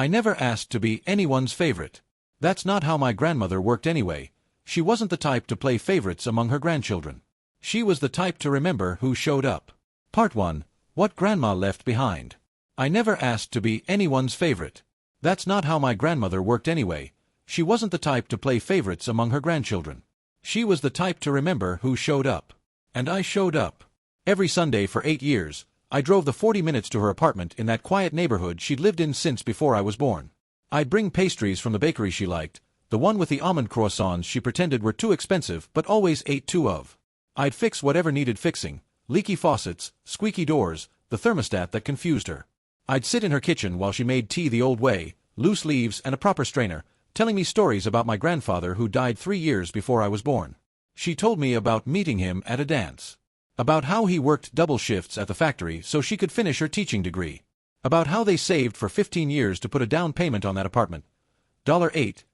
I never asked to be anyone's favorite. That's not how my grandmother worked anyway. She wasn't the type to play favorites among her grandchildren. She was the type to remember who showed up. Part 1. What Grandma Left Behind. I never asked to be anyone's favorite. That's not how my grandmother worked anyway. She wasn't the type to play favorites among her grandchildren. She was the type to remember who showed up. And I showed up. Every Sunday for 8 years, I drove the 40 minutes to her apartment in that quiet neighborhood she'd lived in since before I was born. I'd bring pastries from the bakery she liked, the one with the almond croissants she pretended were too expensive but always ate two of. I'd fix whatever needed fixing, leaky faucets, squeaky doors, the thermostat that confused her. I'd sit in her kitchen while she made tea the old way, loose leaves and a proper strainer, telling me stories about my grandfather who died 3 years before I was born. She told me about meeting him at a dance. About how he worked double shifts at the factory so she could finish her teaching degree. About how they saved for 15 years to put a down payment on that apartment. $8,000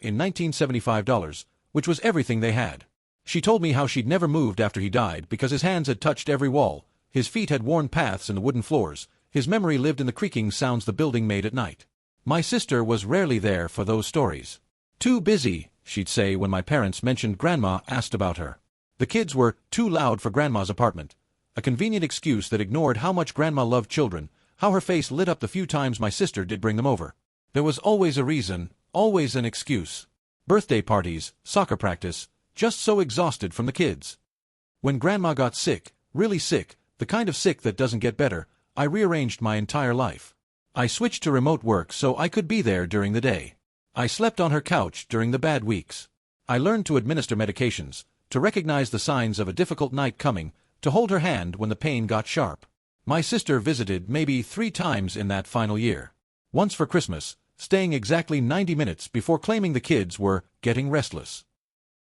in 1975 dollars, which was everything they had. She told me how she'd never moved after he died because his hands had touched every wall, his feet had worn paths in the wooden floors, his memory lived in the creaking sounds the building made at night. My sister was rarely there for those stories. Too busy, she'd say when my parents mentioned Grandma asked about her. The kids were too loud for Grandma's apartment, a convenient excuse that ignored how much Grandma loved children, how her face lit up the few times my sister did bring them over. There was always a reason, always an excuse. Birthday parties, soccer practice, just so exhausted from the kids. When Grandma got sick, really sick, the kind of sick that doesn't get better, I rearranged my entire life. I switched to remote work so I could be there during the day. I slept on her couch during the bad weeks. I learned to administer medications, to recognize the signs of a difficult night coming, to hold her hand when the pain got sharp. My sister visited maybe 3 times in that final year. Once for Christmas, staying exactly 90 minutes before claiming the kids were getting restless.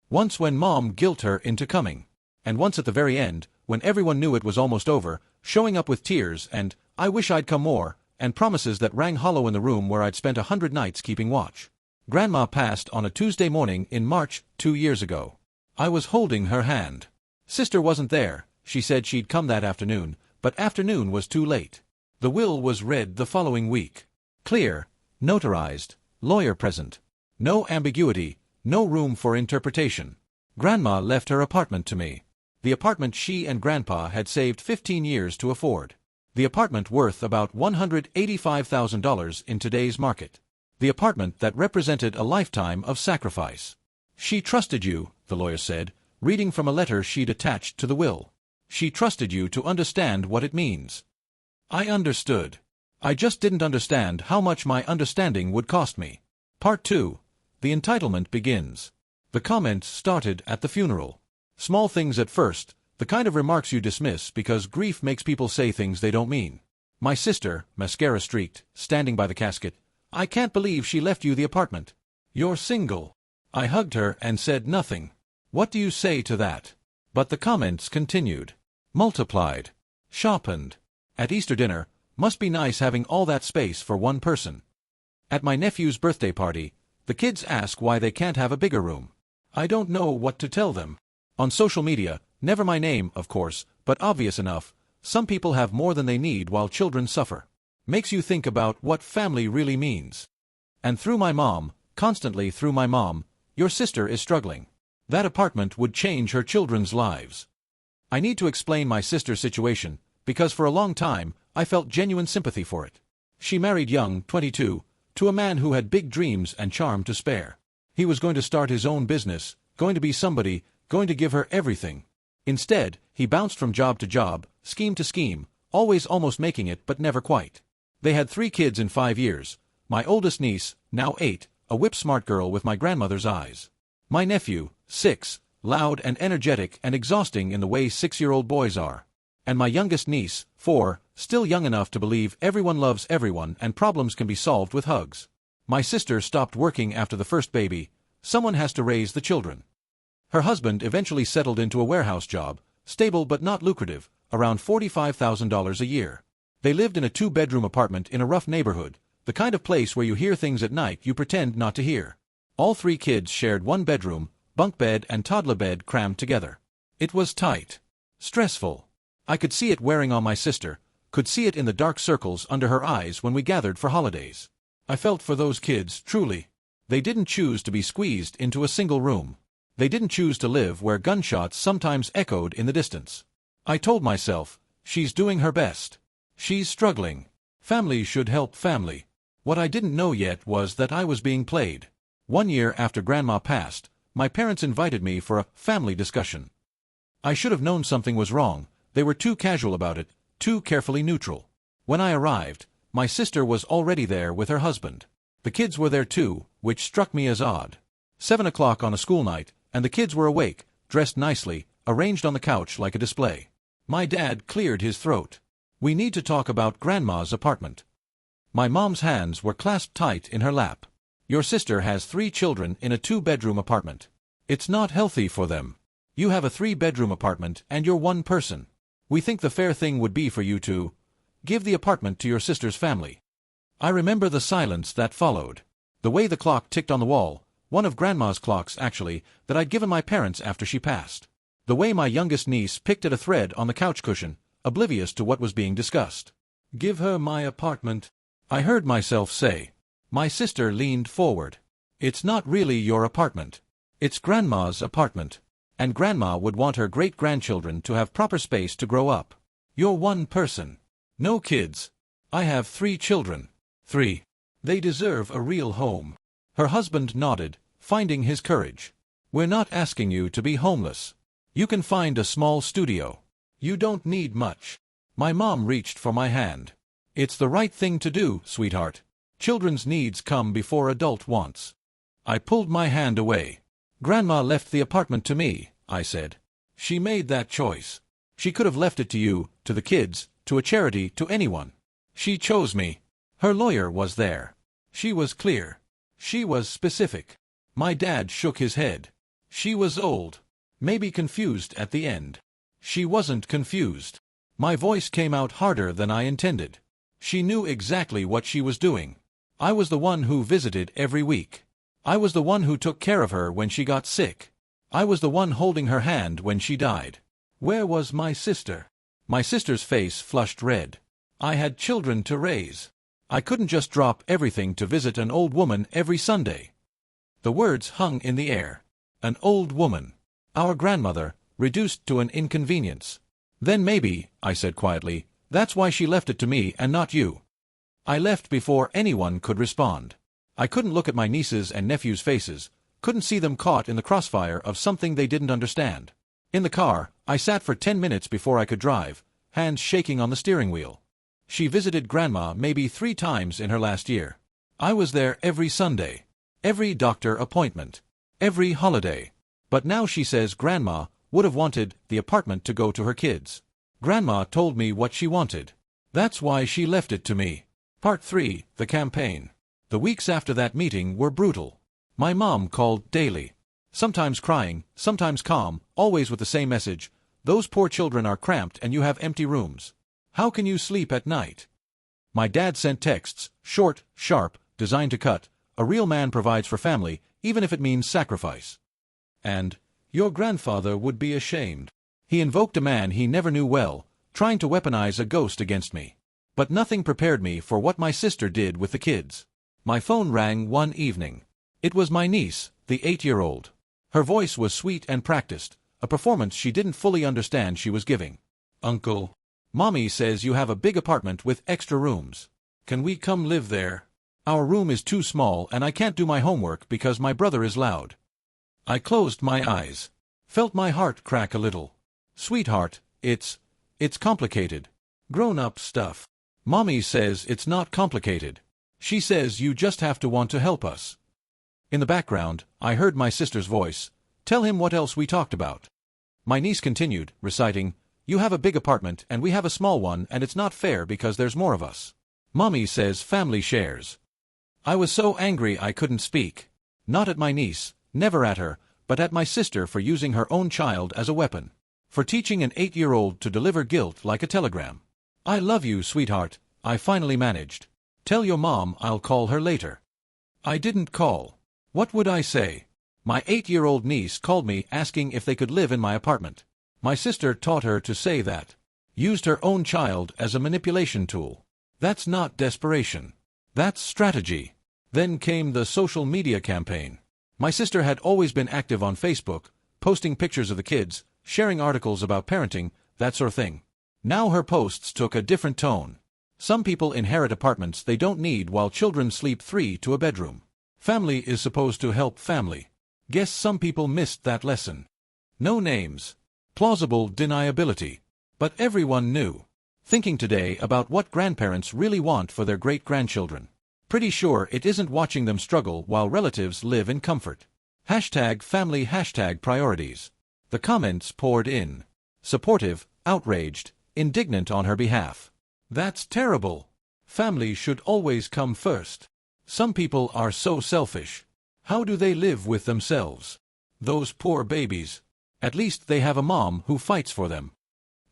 Once when Mom guilted her into coming. And once at the very end, when everyone knew it was almost over, showing up with tears and, "I wish I'd come more," and promises that rang hollow in the room where I'd spent 100 nights keeping watch. Grandma passed on a Tuesday morning in March 2 years ago. I was holding her hand. Sister wasn't there, she said she'd come that afternoon, but afternoon was too late. The will was read the following week. Clear, notarized, lawyer present. No ambiguity, no room for interpretation. Grandma left her apartment to me. The apartment she and Grandpa had saved 15 years to afford. The apartment worth about $185,000 in today's market. The apartment that represented a lifetime of sacrifice. She trusted you, the lawyer said, reading from a letter she'd attached to the will. She trusted you to understand what it means. I understood. I just didn't understand how much my understanding would cost me. Part 2. The entitlement begins. The comments started at the funeral. Small things at first, the kind of remarks you dismiss because grief makes people say things they don't mean. My sister, mascara streaked, standing by the casket. "I can't believe she left you the apartment. You're single." I hugged her and said nothing. What do you say to that? But the comments continued. Multiplied. Sharpened. At Easter dinner, must be nice having all that space for one person. At my nephew's birthday party, the kids ask why they can't have a bigger room. I don't know what to tell them. On social media, never my name, of course, but obvious enough, some people have more than they need while children suffer. Makes you think about what family really means. And through my mom, constantly through my mom, your sister is struggling. That apartment would change her children's lives. I need to explain my sister's situation, because for a long time, I felt genuine sympathy for it. She married young, 22, to a man who had big dreams and charm to spare. He was going to start his own business, going to be somebody, going to give her everything. Instead, he bounced from job to job, scheme to scheme, always almost making it but never quite. They had 3 kids in 5 years. My oldest niece, now 8, a whip-smart girl with my grandmother's eyes. My nephew, 6, loud and energetic and exhausting in the way 6-year-old boys are. And my youngest niece, 4, still young enough to believe everyone loves everyone and problems can be solved with hugs. My sister stopped working after the first baby. Someone has to raise the children. Her husband eventually settled into a warehouse job, stable but not lucrative, around $45,000 a year. They lived in a 2-bedroom apartment in a rough neighborhood, the kind of place where you hear things at night you pretend not to hear. All 3 kids shared one bedroom, bunk bed and toddler bed crammed together. It was tight. Stressful. I could see it wearing on my sister, Could see it in the dark circles under her eyes when we gathered for holidays. I felt for those kids, truly. They didn't choose to be squeezed into a single room. They didn't choose to live where gunshots sometimes echoed in the distance. I told myself, she's doing her best. She's struggling. Family should help family. What I didn't know yet was that I was being played. 1 year after Grandma passed, my parents invited me for a family discussion. I should have known something was wrong. They were too casual about it, too carefully neutral. When I arrived, my sister was already there with her husband. The kids were there too, which struck me as odd. 7 o'clock on a school night, and the kids were awake, dressed nicely, arranged on the couch like a display. My dad cleared his throat. "We need to talk about Grandma's apartment." My mom's hands were clasped tight in her lap. "Your sister has 3 children in a 2-bedroom apartment. It's not healthy for them. You have a 3-bedroom apartment and you're one person. We think the fair thing would be for you to give the apartment to your sister's family." I remember the silence that followed. The way the clock ticked on the wall, one of Grandma's clocks actually, that I'd given my parents after she passed. The way my youngest niece picked at a thread on the couch cushion, oblivious to what was being discussed. "Give her my apartment," I heard myself say. My sister leaned forward. "It's not really your apartment. It's Grandma's apartment. And Grandma would want her great-grandchildren to have proper space to grow up. You're one person. No kids. I have 3 children. 3. They deserve a real home." Her husband nodded, finding his courage. "We're not asking you to be homeless. You can find a small studio. You don't need much." My mom reached for my hand. "It's the right thing to do, sweetheart. Children's needs come before adult wants." I pulled my hand away. "Grandma left the apartment to me," I said. "She made that choice. She could have left it to you, to the kids, to a charity, to anyone. She chose me." Her lawyer was there. She was clear. She was specific. My dad shook his head. She was old. Maybe confused at the end. She wasn't confused. My voice came out harder than I intended. She knew exactly what she was doing. I was the one who visited every week. I was the one who took care of her when she got sick. I was the one holding her hand when she died. Where was my sister? My sister's face flushed red. I had children to raise. I couldn't just drop everything to visit an old woman every Sunday. The words hung in the air. An old woman. Our grandmother, reduced to an inconvenience. "Then maybe," I said quietly, "that's why she left it to me and not you." I left before anyone could respond. I couldn't look at my nieces' and nephews' faces, couldn't see them caught in the crossfire of something they didn't understand. In the car, I sat for 10 minutes before I could drive, hands shaking on the steering wheel. She visited Grandma maybe 3 times in her last year. I was there every Sunday, every doctor appointment, every holiday. But now she says Grandma would have wanted the apartment to go to her kids. Grandma told me what she wanted. That's why she left it to me. Part 3, the campaign. The weeks after that meeting were brutal. My mom called daily. Sometimes crying, sometimes calm, always with the same message: "Those poor children are cramped and you have empty rooms. How can you sleep at night?" My dad sent texts, short, sharp, designed to cut. "A real man provides for family, even if it means sacrifice." And, "Your grandfather would be ashamed." He invoked a man he never knew well, trying to weaponize a ghost against me. But nothing prepared me for what my sister did with the kids. My phone rang one evening. It was my niece, the 8-year-old. Her voice was sweet and practiced, a performance she didn't fully understand she was giving. "Uncle, Mommy says you have a big apartment with extra rooms. Can we come live there? Our room is too small and I can't do my homework because my brother is loud." I closed my eyes. Felt my heart crack a little. "Sweetheart, it's complicated. Grown-up stuff. Mommy says it's not complicated. She says you just have to want to help us." In the background, I heard my sister's voice. "Tell him what else we talked about." My niece continued, reciting, "You have a big apartment and we have a small one and it's not fair because there's more of us. Mommy says family shares." I was so angry I couldn't speak. Not at my niece, never at her, but at my sister for using her own child as a weapon. For teaching an 8-year-old to deliver guilt like a telegram. "I love you, sweetheart," I finally managed. "Tell your mom I'll call her later." I didn't call. What would I say? My 8-year-old niece called me asking if they could live in my apartment. My sister taught her to say that. Used her own child as a manipulation tool. That's not desperation. That's strategy. Then came the social media campaign. My sister had always been active on Facebook, posting pictures of the kids, sharing articles about parenting, that sort of thing. Now her posts took a different tone. Some people inherit apartments they don't need while children sleep 3 to a bedroom. Family is supposed to help family. Guess some people missed that lesson. No names. Plausible deniability. But everyone knew. Thinking today about what grandparents really want for their great-grandchildren. Pretty sure it isn't watching them struggle while relatives live in comfort. #family #priorities. The comments poured in. Supportive, outraged, indignant on her behalf. That's terrible. Family should always come first. Some people are so selfish. How do they live with themselves? Those poor babies. At least they have a mom who fights for them.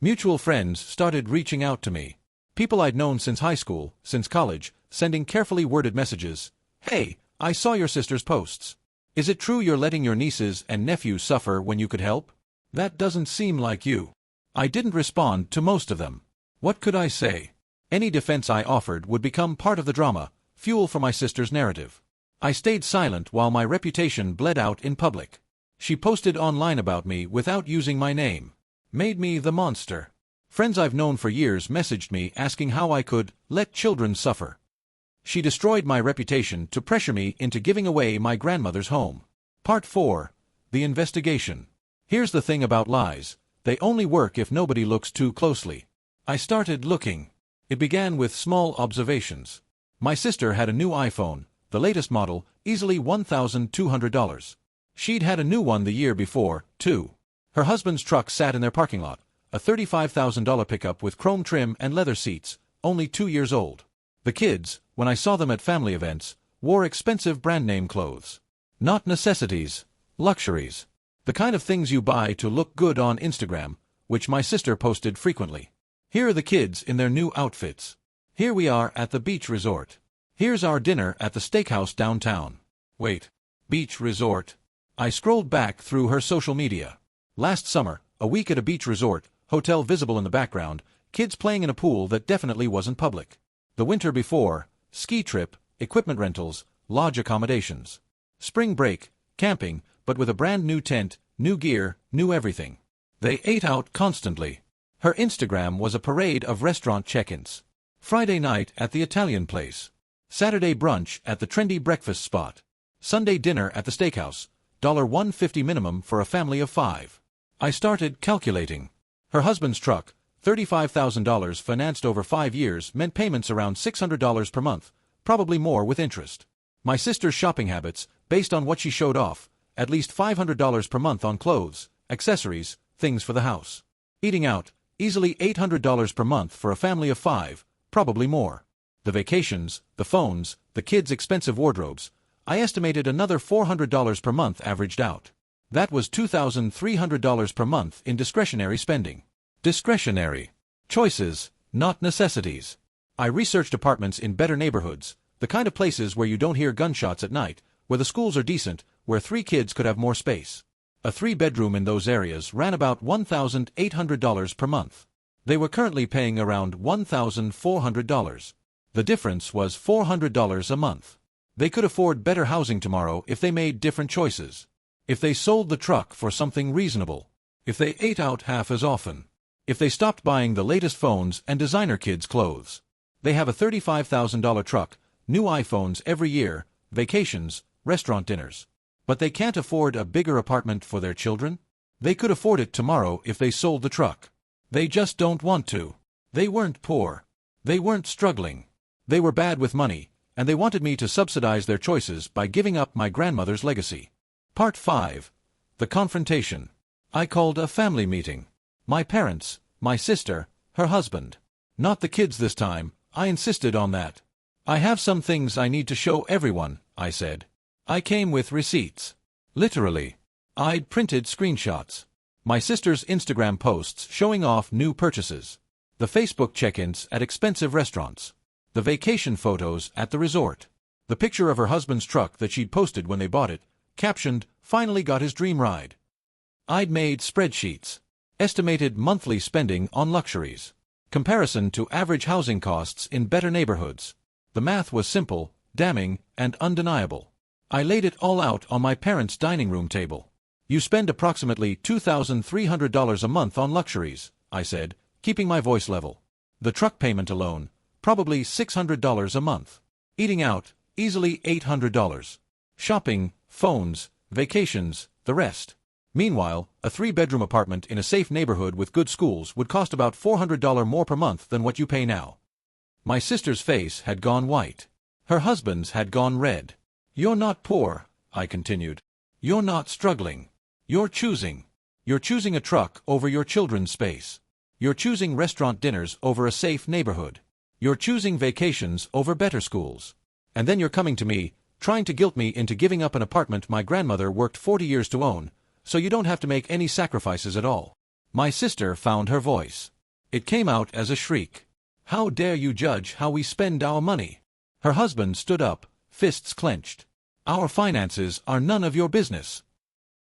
Mutual friends started reaching out to me. People I'd known since high school, since college, sending carefully worded messages. Hey, I saw your sister's posts. Is it true you're letting your nieces and nephews suffer when you could help? That doesn't seem like you. I didn't respond to most of them. What could I say? Any defense I offered would become part of the drama, fuel for my sister's narrative. I stayed silent while my reputation bled out in public. She posted online about me without using my name. Made me the monster. Friends I've known for years messaged me asking how I could let children suffer. She destroyed my reputation to pressure me into giving away my grandmother's home. Part 4. The investigation. Here's the thing about lies. They only work if nobody looks too closely. I started looking. It began with small observations. My sister had a new iPhone, the latest model, easily $1,200. She'd had a new one the year before, too. Her husband's truck sat in their parking lot, a $35,000 pickup with chrome trim and leather seats, only 2 years old. The kids, when I saw them at family events, wore expensive brand-name clothes. Not necessities, luxuries. The kind of things you buy to look good on Instagram, which my sister posted frequently. Here are the kids in their new outfits. Here we are at the beach resort. Here's our dinner at the steakhouse downtown. Wait, beach resort? I scrolled back through her social media. Last summer, a week at a beach resort, hotel visible in the background, kids playing in a pool that definitely wasn't public. The winter before, ski trip, equipment rentals, lodge accommodations. Spring break, camping, but with a brand new tent, new gear, new everything. They ate out constantly. Her Instagram was a parade of restaurant check-ins. Friday night at the Italian place. Saturday brunch at the trendy breakfast spot. Sunday dinner at the steakhouse, $150 minimum for a family of 5. I started calculating. Her husband's truck, $35,000 financed over 5 years, meant payments around $600 per month, probably more with interest. My sister's shopping habits, based on what she showed off, at least $500 per month on clothes, accessories, things for the house. Eating out, easily $800 per month for a family of 5, probably more. The vacations, the phones, the kids' expensive wardrobes, I estimated another $400 per month averaged out. That was $2,300 per month in discretionary spending. Discretionary. Choices, not necessities. I researched apartments in better neighborhoods, the kind of places where you don't hear gunshots at night, where the schools are decent, where 3 kids could have more space. A 3-bedroom in those areas ran about $1,800 per month. They were currently paying around $1,400. The difference was $400 a month. They could afford better housing tomorrow if they made different choices. If they sold the truck for something reasonable. If they ate out half as often. If they stopped buying the latest phones and designer kids' clothes. They have a $35,000 truck, new iPhones every year, vacations, restaurant dinners. But they can't afford a bigger apartment for their children? They could afford it tomorrow if they sold the truck. They just don't want to. They weren't poor. They weren't struggling. They were bad with money, and they wanted me to subsidize their choices by giving up my grandmother's legacy. Part 5. The confrontation. I called a family meeting. My parents, my sister, her husband. Not the kids this time, I insisted on that. I have some things I need to show everyone, I said. I came with receipts. Literally. I'd printed screenshots. My sister's Instagram posts showing off new purchases. The Facebook check-ins at expensive restaurants. The vacation photos at the resort. The picture of her husband's truck that she'd posted when they bought it, captioned, "Finally got his dream ride." I'd made spreadsheets. Estimated monthly spending on luxuries. Comparison to average housing costs in better neighborhoods. The math was simple, damning, and undeniable. I laid it all out on my parents' dining room table. You spend approximately $2,300 a month on luxuries, I said, keeping my voice level. The truck payment alone, probably $600 a month. Eating out, easily $800. Shopping, phones, vacations, the rest. Meanwhile, a 3-bedroom apartment in a safe neighborhood with good schools would cost about $400 more per month than what you pay now. My sister's face had gone white. Her husband's had gone red. You're not poor, I continued. You're not struggling. You're choosing. You're choosing a truck over your children's space. You're choosing restaurant dinners over a safe neighborhood. You're choosing vacations over better schools. And then you're coming to me, trying to guilt me into giving up an apartment my grandmother worked 40 years to own, so you don't have to make any sacrifices at all. My sister found her voice. It came out as a shriek. How dare you judge how we spend our money? Her husband stood up, fists clenched. Our finances are none of your business.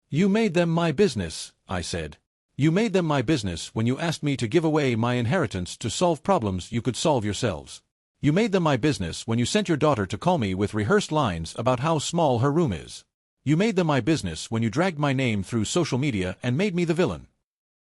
You made them my business, I said. You made them my business when you asked me to give away my inheritance to solve problems you could solve yourselves. You made them my business when you sent your daughter to call me with rehearsed lines about how small her room is. You made them my business when you dragged my name through social media and made me the villain.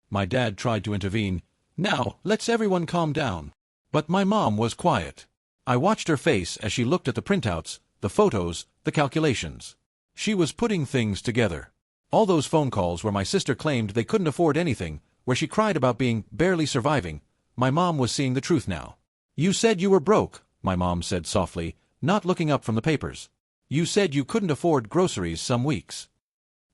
My dad tried to intervene. Now, let's everyone calm down. But my mom was quiet. I watched her face as she looked at the printouts, the photos, the calculations. She was putting things together. All those phone calls where my sister claimed they couldn't afford anything, where she cried about being barely surviving, my mom was seeing the truth now. You said you were broke, my mom said softly, not looking up from the papers. You said you couldn't afford groceries some weeks.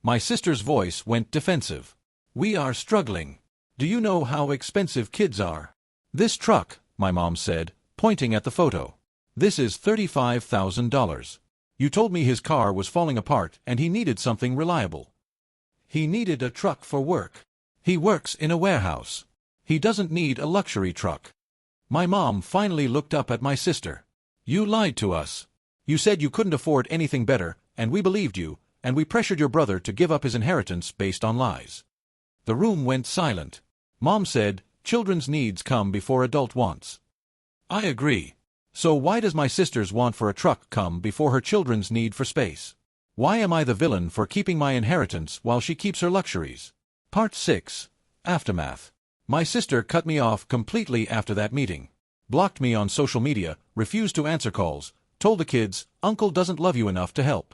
My sister's voice went defensive. We are struggling. Do you know how expensive kids are? This truck, my mom said, pointing at the photo. This is $35,000. You told me his car was falling apart and he needed something reliable. He needed a truck for work. He works in a warehouse. He doesn't need a luxury truck. My mom finally looked up at my sister. You lied to us. You said you couldn't afford anything better, and we believed you, and we pressured your brother to give up his inheritance based on lies. The room went silent. Mom said, children's needs come before adult wants. I agree. So why does my sister's want for a truck come before her children's need for space? Why am I the villain for keeping my inheritance while she keeps her luxuries? Part 6. Aftermath. My sister cut me off completely after that meeting. Blocked me on social media, refused to answer calls, told the kids, Uncle doesn't love you enough to help.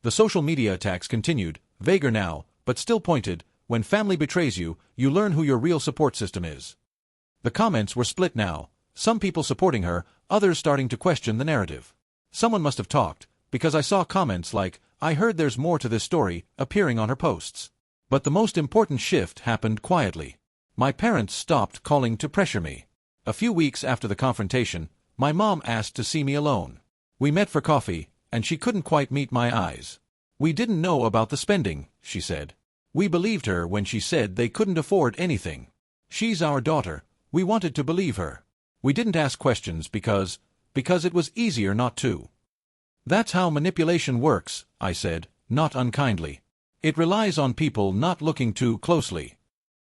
The social media attacks continued, vaguer now, but still pointed. When family betrays you, you learn who your real support system is. The comments were split now, some people supporting her, others starting to question the narrative. Someone must have talked, because I saw comments like, I heard there's more to this story, appearing on her posts. But the most important shift happened quietly. My parents stopped calling to pressure me. A few weeks after the confrontation, my mom asked to see me alone. We met for coffee, and she couldn't quite meet my eyes. We didn't know about the spending, she said. We believed her when she said they couldn't afford anything. She's our daughter, we wanted to believe her. We didn't ask questions because it was easier not to. That's how manipulation works, I said, not unkindly. It relies on people not looking too closely.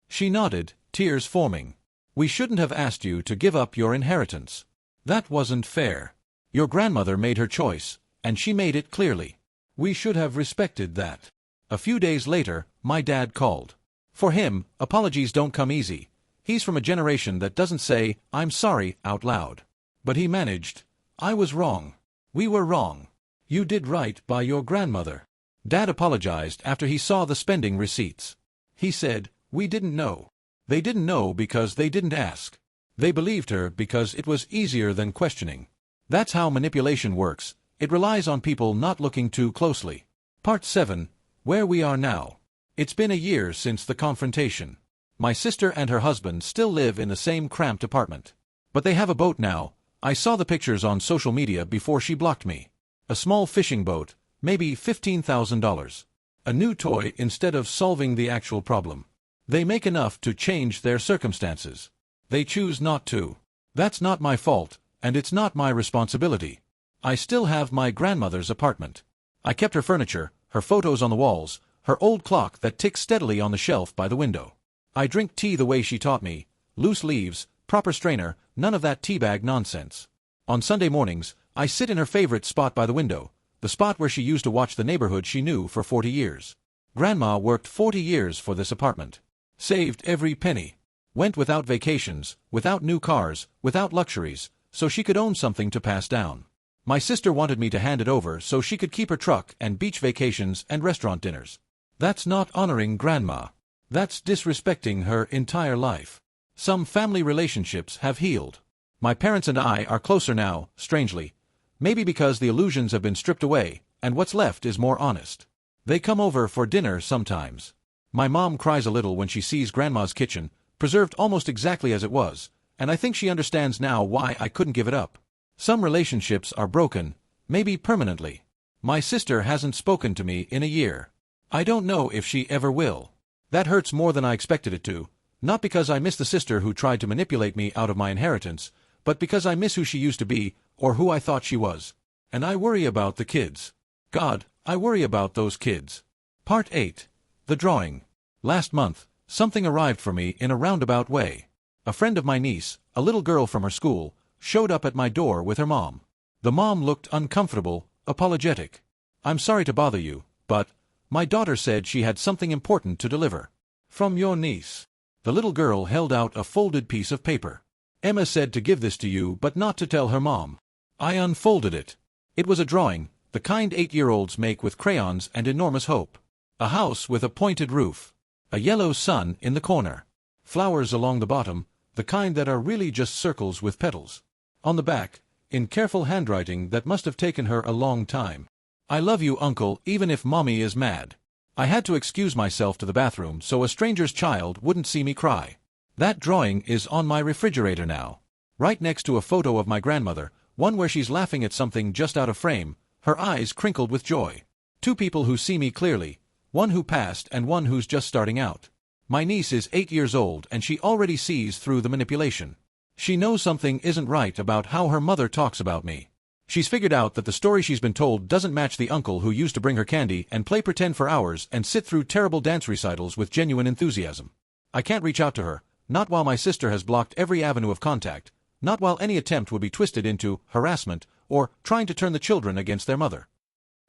She nodded, tears forming. We shouldn't have asked you to give up your inheritance. That wasn't fair. Your grandmother made her choice, and she made it clearly. We should have respected that. A few days later, my dad called. For him, apologies don't come easy. He's from a generation that doesn't say, I'm sorry, out loud. But he managed. I was wrong. We were wrong. You did right by your grandmother. Dad apologized after he saw the spending receipts. He said, we didn't know. They didn't know because they didn't ask. They believed her because it was easier than questioning. That's how manipulation works. It relies on people not looking too closely. Part 7. Where we are now. It's been a year since the confrontation. My sister and her husband still live in the same cramped apartment. But they have a boat now. I saw the pictures on social media before she blocked me. A small fishing boat, maybe $15,000. A new toy instead of solving the actual problem. They make enough to change their circumstances. They choose not to. That's not my fault, and it's not my responsibility. I still have my grandmother's apartment. I kept her furniture, her photos on the walls, her old clock that ticks steadily on the shelf by the window. I drink tea the way she taught me, loose leaves, proper strainer, none of that teabag nonsense. On Sunday mornings, I sit in her favorite spot by the window, the spot where she used to watch the neighborhood she knew for 40 years. Grandma worked 40 years for this apartment. Saved every penny. Went without vacations, without new cars, without luxuries, so she could own something to pass down. My sister wanted me to hand it over so she could keep her truck and beach vacations and restaurant dinners. That's not honoring Grandma. That's disrespecting her entire life. Some family relationships have healed. My parents and I are closer now, strangely. Maybe because the illusions have been stripped away, and what's left is more honest. They come over for dinner sometimes. My mom cries a little when she sees Grandma's kitchen, preserved almost exactly as it was, and I think she understands now why I couldn't give it up. Some relationships are broken, maybe permanently. My sister hasn't spoken to me in a year. I don't know if she ever will. That hurts more than I expected it to, not because I miss the sister who tried to manipulate me out of my inheritance, but because I miss who she used to be, or who I thought she was. And I worry about the kids. God, I worry about those kids. Part 8. The Drawing. Last month, something arrived for me in a roundabout way. A friend of my niece, a little girl from her school, showed up at my door with her mom. The mom looked uncomfortable, apologetic. "I'm sorry to bother you, but my daughter said she had something important to deliver." "From your niece." The little girl held out a folded piece of paper. "Emma said to give this to you but not to tell her mom." I unfolded it. It was a drawing, the kind 8-year-olds make with crayons and enormous hope. A house with a pointed roof. A yellow sun in the corner. Flowers along the bottom, the kind that are really just circles with petals. On the back, in careful handwriting that must have taken her a long time. "I love you, Uncle, even if Mommy is mad." I had to excuse myself to the bathroom so a stranger's child wouldn't see me cry. That drawing is on my refrigerator now. Right next to a photo of my grandmother, one where she's laughing at something just out of frame, her eyes crinkled with joy. Two people who see me clearly, one who passed and one who's just starting out. My niece is 8 years old and she already sees through the manipulation. She knows something isn't right about how her mother talks about me. She's figured out that the story she's been told doesn't match the uncle who used to bring her candy and play pretend for hours and sit through terrible dance recitals with genuine enthusiasm. I can't reach out to her, not while my sister has blocked every avenue of contact, not while any attempt would be twisted into harassment or trying to turn the children against their mother.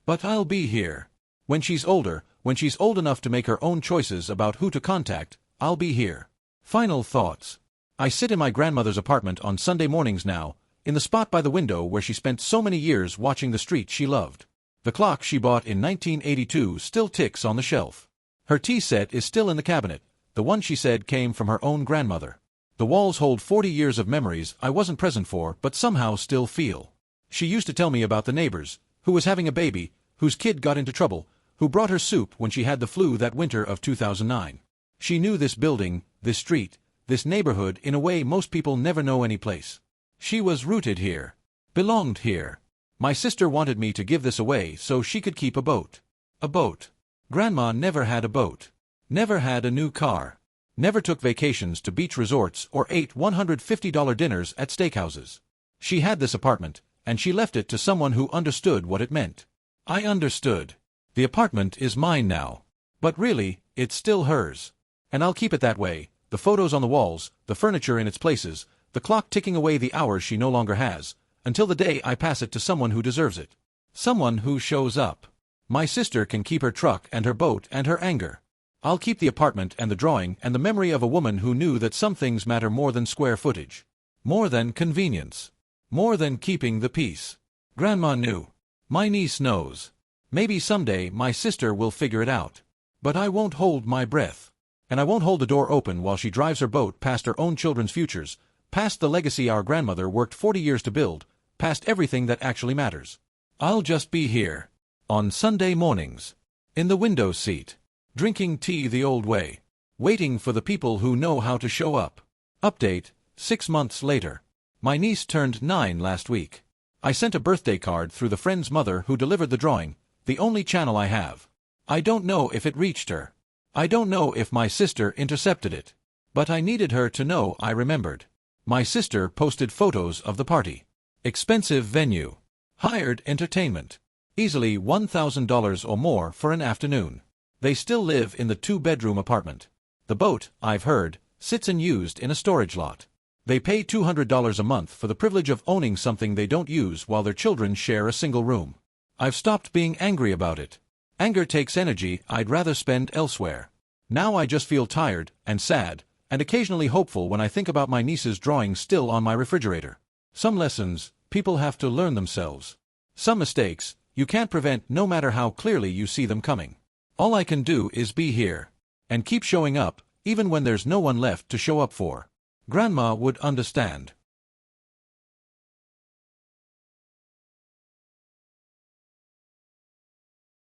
But I'll be here. When she's older, when she's old enough to make her own choices about who to contact, I'll be here. Final thoughts. I sit in my grandmother's apartment on Sunday mornings now, in the spot by the window where she spent so many years watching the street she loved. The clock she bought in 1982 still ticks on the shelf. Her tea set is still in the cabinet, the one she said came from her own grandmother. The walls hold 40 years of memories I wasn't present for but somehow still feel. She used to tell me about the neighbors, who was having a baby, whose kid got into trouble, who brought her soup when she had the flu that winter of 2009. She knew this building, this street, this neighborhood in a way most people never know any place. She was rooted here. Belonged here. My sister wanted me to give this away so she could keep a boat. A boat. Grandma never had a boat. Never had a new car. Never took vacations to beach resorts or ate $150 dinners at steakhouses. She had this apartment, and she left it to someone who understood what it meant. I understood. The apartment is mine now. But really, it's still hers. And I'll keep it that way, the photos on the walls, the furniture in its places, the clock ticking away the hours she no longer has, until the day I pass it to someone who deserves it. Someone who shows up. My sister can keep her truck and her boat and her anger. I'll keep the apartment and the drawing and the memory of a woman who knew that some things matter more than square footage. More than convenience. More than keeping the peace. Grandma knew. My niece knows. Maybe someday my sister will figure it out. But I won't hold my breath. And I won't hold the door open while she drives her boat past her own children's futures, past the legacy our grandmother worked 40 years to build, past everything that actually matters. I'll just be here. On Sunday mornings. In the window seat. Drinking tea the old way. Waiting for the people who know how to show up. Update, 6 months later. My niece turned 9 last week. I sent a birthday card through the friend's mother who delivered the drawing, the only channel I have. I don't know if it reached her. I don't know if my sister intercepted it. But I needed her to know I remembered. My sister posted photos of the party. Expensive venue. Hired entertainment. Easily $1,000 or more for an afternoon. They still live in the 2-bedroom apartment. The boat, I've heard, sits unused in a storage lot. They pay $200 a month for the privilege of owning something they don't use while their children share a single room. I've stopped being angry about it. Anger takes energy I'd rather spend elsewhere. Now I just feel tired and sad, and occasionally hopeful when I think about my niece's drawing still on my refrigerator. Some lessons, people have to learn themselves. Some mistakes, you can't prevent no matter how clearly you see them coming. All I can do is be here. And keep showing up, even when there's no one left to show up for. Grandma would understand.